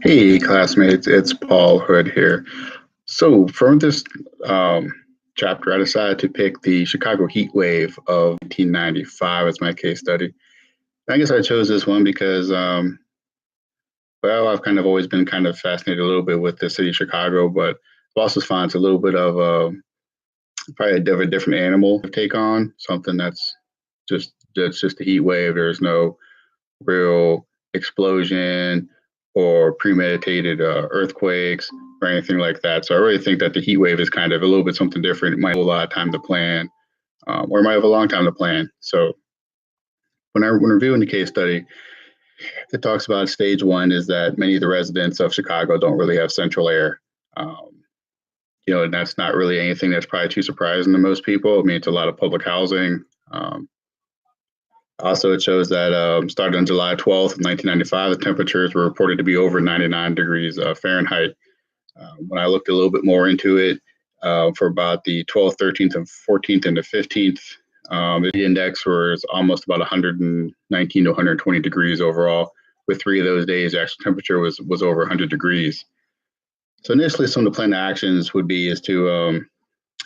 Hey, classmates, it's Paul Hood here. So, from this um, chapter, I decided to pick the Chicago heat wave of 1995 as my case study. I guess I chose this one because, well, I've kind of always been kind of fascinated a little bit with the city of Chicago, but I've also found it's a little bit of probably a different animal to take on, something that's just a heat wave. There's no real explosion or premeditated earthquakes or anything like that. So I really think that the heat wave is kind of a little bit something different. It might have a lot of time to plan, or it might have a long time to plan. So when reviewing the case study, it talks about stage one is that many of the residents of Chicago don't really have central air. Um, and that's not really anything that's probably too surprising to most people. I mean, it's a lot of public housing. Also, it shows that starting on July 12th, 1995, the temperatures were reported to be over 99 degrees Fahrenheit. When I looked a little bit more into it, for about the 12th, 13th, and 14th, and the 15th, the index was almost about 119 to 120 degrees overall. With 3 of those days, the actual temperature was over 100 degrees. So initially, some of the planned actions would be is to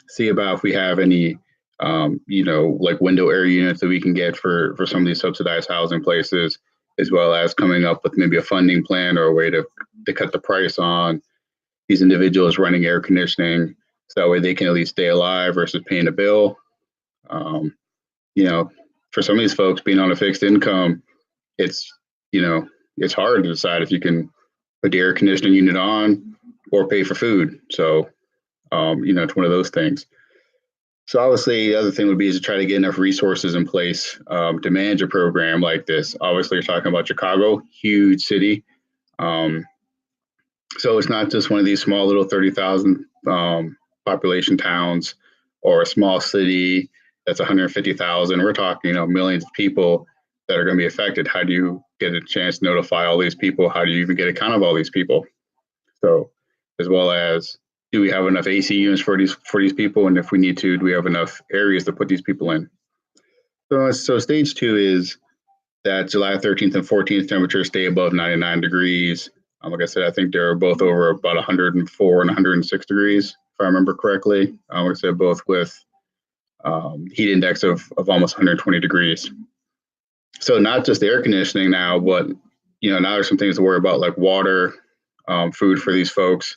see about if we have any like window air units that we can get for some of these subsidized housing places, as well as coming up with maybe a funding plan or a way to cut the price on these individuals running air conditioning, so that way they can at least stay alive versus paying a bill. Um, you know, for some of these folks being on a fixed income, it's you know it's hard to decide if you can put the air conditioning unit on or pay for food. So it's one of those things. So obviously, the other thing would be is to try to get enough resources in place to manage a program like this. Obviously, you're talking about Chicago, huge city. Um, so it's not just one of these small little 30,000 population towns or a small city that's 150,000. We're talking, millions of people that are going to be affected. How do you get a chance to notify all these people? How do you even get account of all these people? So, as well as, do we have enough AC units for these people? And if we need to, do we have enough areas to put these people in? So stage two is that July 13th and 14th temperatures stay above 99 degrees. Like I said, I think they're both over about 104 and 106 degrees, if I remember correctly. Like I said, both with heat index of almost 120 degrees. So not just the air conditioning now, but now there's some things to worry about, like water, food for these folks.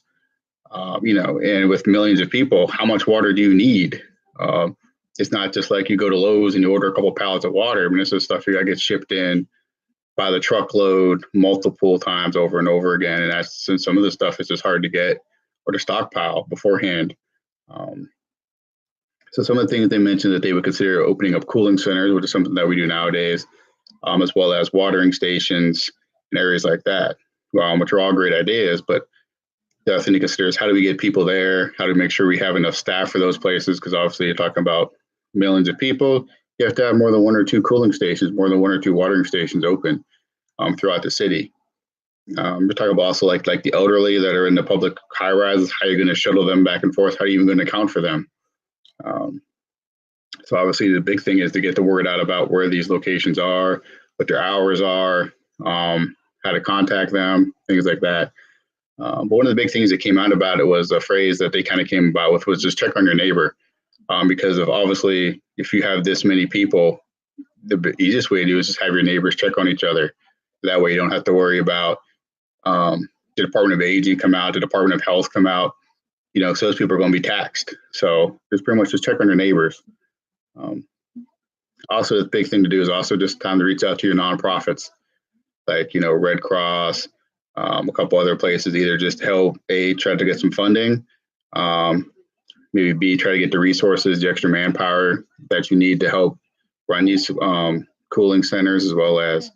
And with millions of people, how much water do you need? It's not just like you go to Lowe's and you order a couple pallets of water. I mean, this is stuff you got to get shipped in by the truckload multiple times over and over again. And that's, since some of the stuff is just hard to get or to stockpile beforehand. So some of the things they mentioned that they would consider opening up cooling centers, which is something that we do nowadays, as well as watering stations and areas like that, which are all great ideas. But the other thing to consider is, how do we get people there? How do we make sure we have enough staff for those places? Because obviously you're talking about millions of people. You have to have more than one or two cooling stations, more than one or two watering stations open throughout the city. We're talking about also like the elderly that are in the public high rises. How are you going to shuttle them back and forth? How are you even going to account for them? So obviously the big thing is to get the word out about where these locations are, what their hours are, how to contact them, things like that. But one of the big things that came out about it was a phrase that they kind of came about with, was just check on your neighbor. Because of, obviously, if you have this many people, the easiest way to do is just have your neighbors check on each other. That way you don't have to worry about the Department of Aging come out, the Department of Health come out, so those people are going to be taxed. So just pretty much just check on your neighbors. Also, the big thing to do is also just time to reach out to your nonprofits, like, Red Cross, a couple other places, either just help A, try to get some funding, maybe B, try to get the resources, the extra manpower that you need to help run these cooling centers, as well as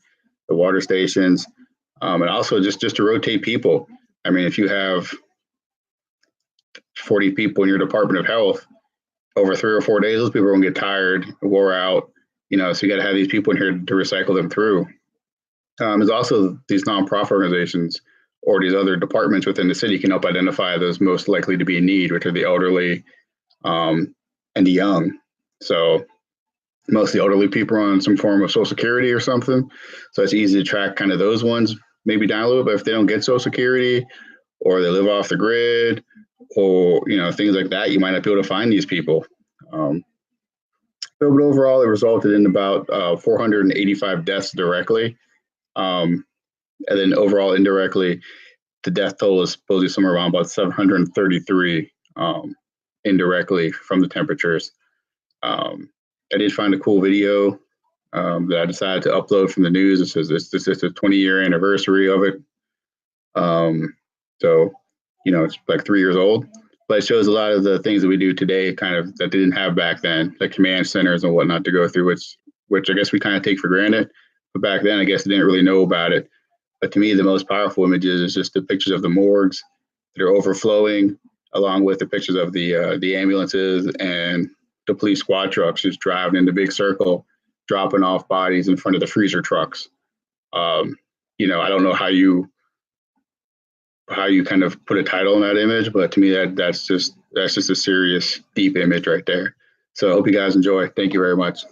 the water stations, and also just to rotate people. I mean, if you have 40 people in your Department of Health over 3 or 4 days, those people are going to get tired, wore out, so you got to have these people in here to recycle them through. There's also these nonprofit organizations or these other departments within the city can help identify those most likely to be in need, which are the elderly and the young. So most of the elderly people are on some form of Social Security or something. So it's easy to track kind of those ones. maybe down a little, but if they don't get Social Security or they live off the grid or, things like that, you might not be able to find these people. But overall, it resulted in about 485 deaths directly. And then overall, indirectly, the death toll is supposedly somewhere around about 733 indirectly from the temperatures. I did find a cool video that I decided to upload from the news. It says this is the 20-year anniversary of it. So, it's like 3 years old, but it shows a lot of the things that we do today kind of that they didn't have back then, like command centers and whatnot to go through, which I guess we kind of take for granted. But back then, I guess they didn't really know about it. But to me, the most powerful images is just the pictures of the morgues that are overflowing, along with the pictures of the ambulances and the police squad trucks just driving in the big circle, dropping off bodies in front of the freezer trucks. I don't know how you kind of put a title on that image, but to me that's just a serious, deep image right there. So I hope you guys enjoy. Thank you very much.